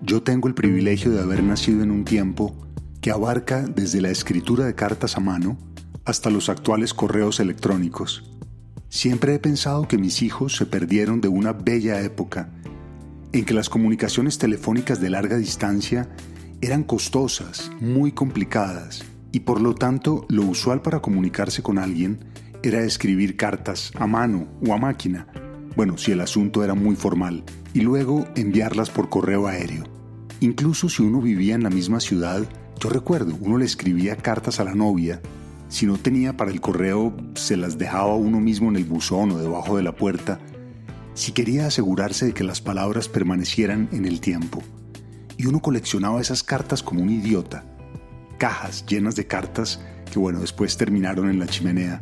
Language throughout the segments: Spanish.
Yo tengo el privilegio de haber nacido en un tiempo que abarca desde la escritura de cartas a mano hasta los actuales correos electrónicos. Siempre he pensado que mis hijos se perdieron de una bella época en que las comunicaciones telefónicas de larga distancia eran costosas, muy complicadas, y por lo tanto lo usual para comunicarse con alguien era escribir cartas a mano o a máquina, bueno, si el asunto era muy formal, y luego enviarlas por correo aéreo. Incluso si uno vivía en la misma ciudad, yo recuerdo, uno le escribía cartas a la novia. Si no tenía para el correo, se las dejaba uno mismo en el buzón o debajo de la puerta, si quería asegurarse de que las palabras permanecieran en el tiempo. Y uno coleccionaba esas cartas como un idiota. Cajas llenas de cartas que, bueno, después terminaron en la chimenea.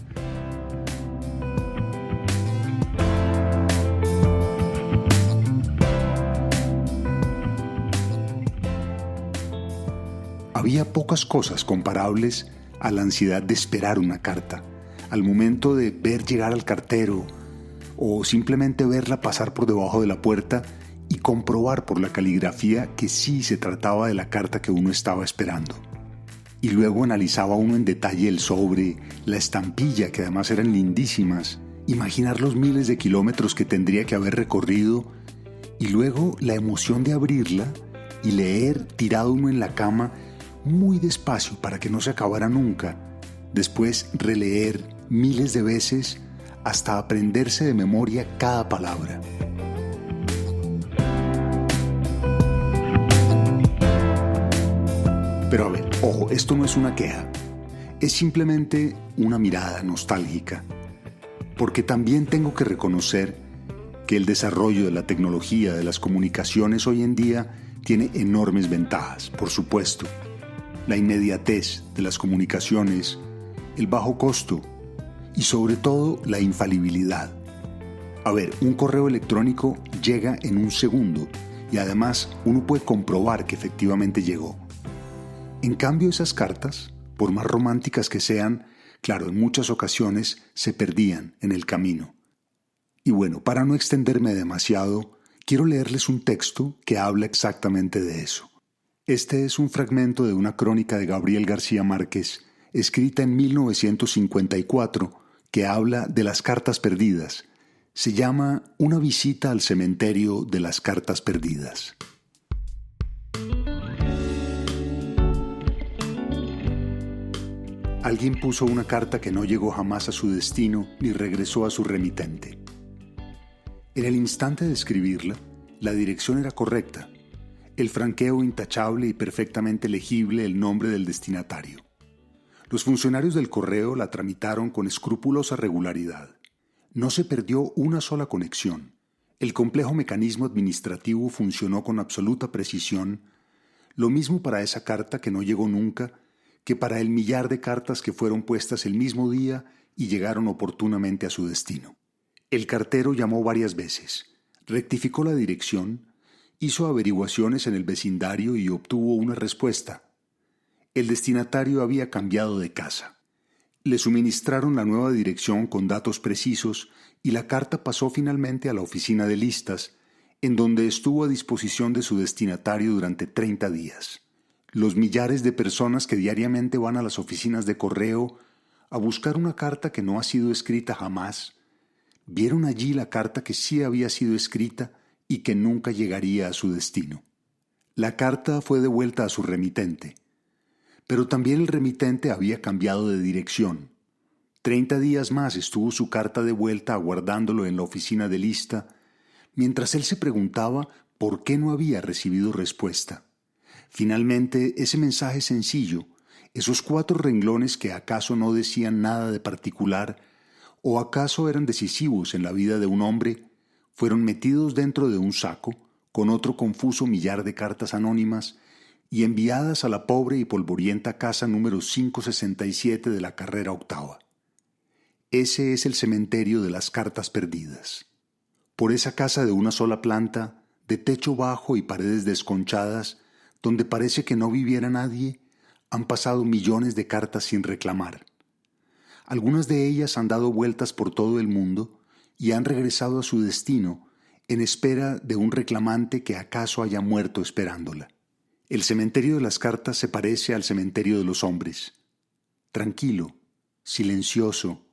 Había pocas cosas comparables a la ansiedad de esperar una carta, al momento de ver llegar al cartero o simplemente verla pasar por debajo de la puerta y comprobar por la caligrafía que sí se trataba de la carta que uno estaba esperando. Y luego analizaba uno en detalle el sobre, la estampilla, que además eran lindísimas, imaginar los miles de kilómetros que tendría que haber recorrido y luego la emoción de abrirla y leer tirado uno en la cama muy despacio para que no se acabara nunca, después releer miles de veces hasta aprenderse de memoria cada palabra. Pero a ver, ojo, esto no es una queja, es simplemente una mirada nostálgica, porque también tengo que reconocer que el desarrollo de la tecnología de las comunicaciones hoy en día tiene enormes ventajas, por supuesto. La inmediatez de las comunicaciones, el bajo costo y sobre todo la infalibilidad. A ver, un correo electrónico llega en un segundo y además uno puede comprobar que efectivamente llegó. En cambio, esas cartas, por más románticas que sean, claro, en muchas ocasiones se perdían en el camino. Y bueno, para no extenderme demasiado, quiero leerles un texto que habla exactamente de eso. Este es un fragmento de una crónica de Gabriel García Márquez, escrita en 1954, que habla de las cartas perdidas. Se llama Una visita al cementerio de las cartas perdidas. Alguien puso una carta que no llegó jamás a su destino ni regresó a su remitente. En el instante de escribirla, la dirección era correcta. El franqueo intachable y perfectamente legible el nombre del destinatario. Los funcionarios del correo la tramitaron con escrupulosa regularidad. No se perdió una sola conexión. El complejo mecanismo administrativo funcionó con absoluta precisión, lo mismo para esa carta que no llegó nunca, que para el millar de cartas que fueron puestas el mismo día y llegaron oportunamente a su destino. El cartero llamó varias veces, rectificó la dirección, hizo averiguaciones en el vecindario y obtuvo una respuesta. El destinatario había cambiado de casa. Le suministraron la nueva dirección con datos precisos y la carta pasó finalmente a la oficina de listas, en donde estuvo a disposición de su destinatario durante 30 días. Los millares de personas que diariamente van a las oficinas de correo a buscar una carta que no ha sido escrita jamás, vieron allí la carta que sí había sido escrita y que nunca llegaría a su destino. La carta fue devuelta a su remitente, pero también el remitente había cambiado de dirección. 30 días más estuvo su carta de vuelta aguardándolo en la oficina de lista, mientras él se preguntaba por qué no había recibido respuesta. Finalmente, ese mensaje sencillo, esos 4 renglones que acaso no decían nada de particular, o acaso eran decisivos en la vida de un hombre, fueron metidos dentro de un saco con otro confuso millar de cartas anónimas y enviadas a la pobre y polvorienta casa número 567 de la carrera octava. Ese es el cementerio de las cartas perdidas. Por esa casa de una sola planta, de techo bajo y paredes desconchadas, donde parece que no viviera nadie, han pasado millones de cartas sin reclamar. Algunas de ellas han dado vueltas por todo el mundo y han regresado a su destino en espera de un reclamante que acaso haya muerto esperándola. El cementerio de las cartas se parece al cementerio de los hombres. Tranquilo, silencioso,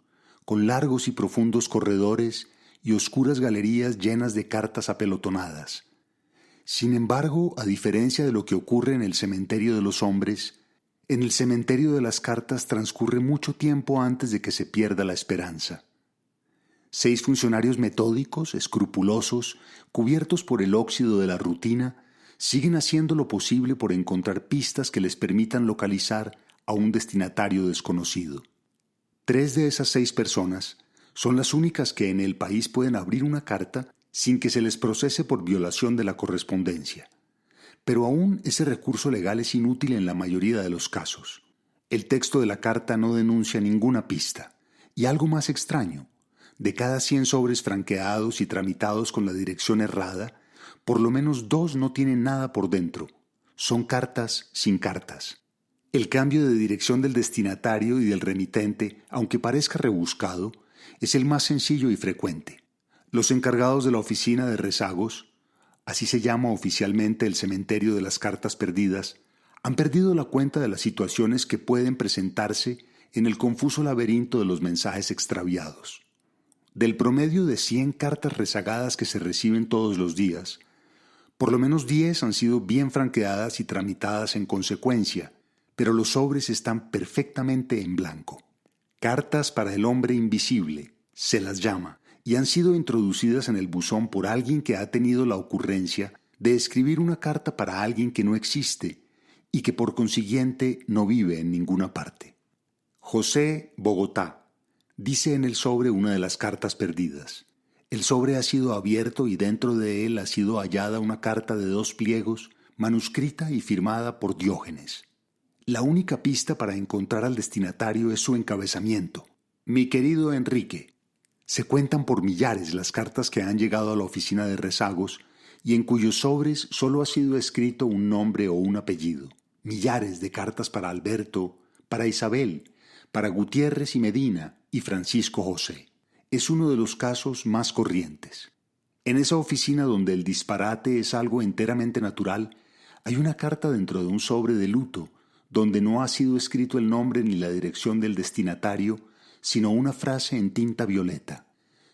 con largos y profundos corredores y oscuras galerías llenas de cartas apelotonadas. Sin embargo, a diferencia de lo que ocurre en el cementerio de los hombres, en el cementerio de las cartas transcurre mucho tiempo antes de que se pierda la esperanza. 6 funcionarios metódicos, escrupulosos, cubiertos por el óxido de la rutina, siguen haciendo lo posible por encontrar pistas que les permitan localizar a un destinatario desconocido. 3 de esas 6 personas son las únicas que en el país pueden abrir una carta sin que se les procese por violación de la correspondencia. Pero aún ese recurso legal es inútil en la mayoría de los casos. El texto de la carta no denuncia ninguna pista. Y algo más extraño, de cada 100 sobres franqueados y tramitados con la dirección errada, por lo menos 2 no tienen nada por dentro. Son cartas sin cartas. El cambio de dirección del destinatario y del remitente, aunque parezca rebuscado, es el más sencillo y frecuente. Los encargados de la oficina de rezagos, así se llama oficialmente el cementerio de las cartas perdidas, han perdido la cuenta de las situaciones que pueden presentarse en el confuso laberinto de los mensajes extraviados. Del promedio de 100 cartas rezagadas que se reciben todos los días, por lo menos 10 han sido bien franqueadas y tramitadas en consecuencia, pero los sobres están perfectamente en blanco. Cartas para el hombre invisible, se las llama, y han sido introducidas en el buzón por alguien que ha tenido la ocurrencia de escribir una carta para alguien que no existe y que por consiguiente no vive en ninguna parte. José, Bogotá, dice en el sobre una de las cartas perdidas. El sobre ha sido abierto y dentro de él ha sido hallada una carta de 2 pliegos, manuscrita y firmada por Diógenes. La única pista para encontrar al destinatario es su encabezamiento. Mi querido Enrique. Se cuentan por millares las cartas que han llegado a la oficina de rezagos y en cuyos sobres solo ha sido escrito un nombre o un apellido. Millares de cartas para Alberto, para Isabel, para Gutiérrez y Medina y Francisco José. Es uno de los casos más corrientes. En esa oficina donde el disparate es algo enteramente natural, hay una carta dentro de un sobre de luto, donde no ha sido escrito el nombre ni la dirección del destinatario, sino una frase en tinta violeta.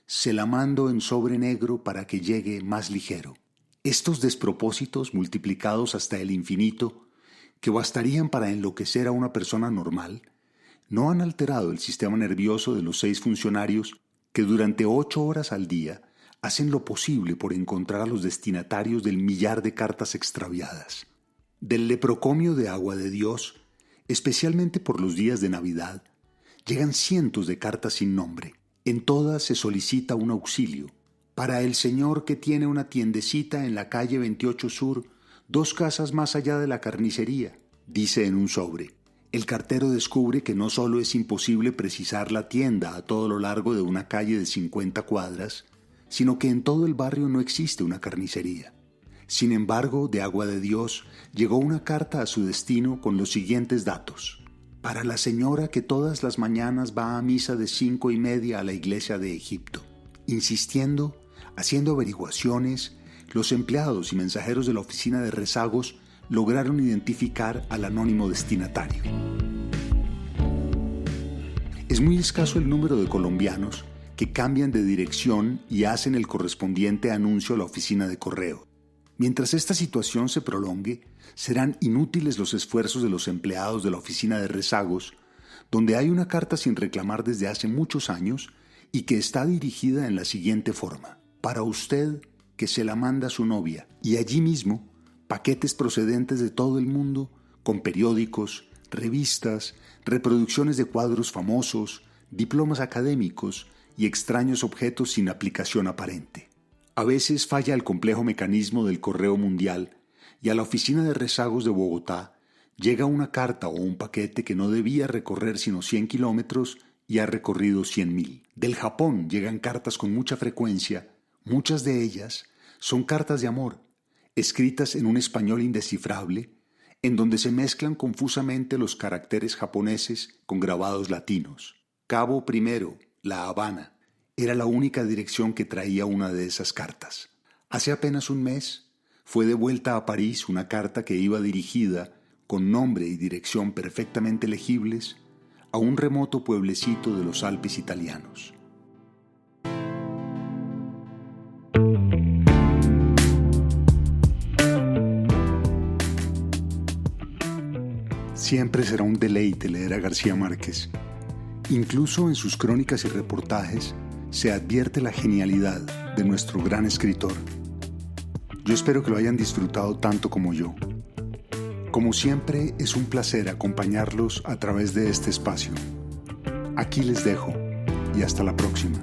Se la mando en sobre negro para que llegue más ligero. Estos despropósitos multiplicados hasta el infinito, que bastarían para enloquecer a una persona normal, no han alterado el sistema nervioso de los 6 funcionarios que durante 8 horas al día hacen lo posible por encontrar a los destinatarios del millar de cartas extraviadas. Del leprocomio de Agua de Dios, especialmente por los días de Navidad, llegan cientos de cartas sin nombre. En todas se solicita un auxilio. Para el señor que tiene una tiendecita en la calle 28 Sur, 2 casas más allá de la carnicería, dice en un sobre. El cartero descubre que no solo es imposible precisar la tienda a todo lo largo de una calle de 50 cuadras, sino que en todo el barrio no existe una carnicería. Sin embargo, de Agua de Dios llegó una carta a su destino con los siguientes datos. Para la señora que todas las mañanas va a misa de 5:30 a la iglesia de Egipto. Insistiendo, haciendo averiguaciones, los empleados y mensajeros de la oficina de rezagos lograron identificar al anónimo destinatario. Es muy escaso el número de colombianos que cambian de dirección y hacen el correspondiente anuncio a la oficina de correo. Mientras esta situación se prolongue, serán inútiles los esfuerzos de los empleados de la oficina de rezagos, donde hay una carta sin reclamar desde hace muchos años y que está dirigida en la siguiente forma. Para usted, que se la manda su novia. Y allí mismo, paquetes procedentes de todo el mundo, con periódicos, revistas, reproducciones de cuadros famosos, diplomas académicos y extraños objetos sin aplicación aparente. A veces falla el complejo mecanismo del correo mundial y a la oficina de rezagos de Bogotá llega una carta o un paquete que no debía recorrer sino 100 kilómetros y ha recorrido 100.000. Del Japón llegan cartas con mucha frecuencia, muchas de ellas son cartas de amor, escritas en un español indescifrable, en donde se mezclan confusamente los caracteres japoneses con grabados latinos. Cabo I, La Habana, era la única dirección que traía una de esas cartas. Hace apenas un mes fue devuelta a París una carta que iba dirigida, con nombre y dirección perfectamente legibles, a un remoto pueblecito de los Alpes italianos. Siempre será un deleite leer a García Márquez. Incluso en sus crónicas y reportajes se advierte la genialidad de nuestro gran escritor. Yo espero que lo hayan disfrutado tanto como yo. Como siempre, es un placer acompañarlos a través de este espacio. Aquí les dejo y hasta la próxima.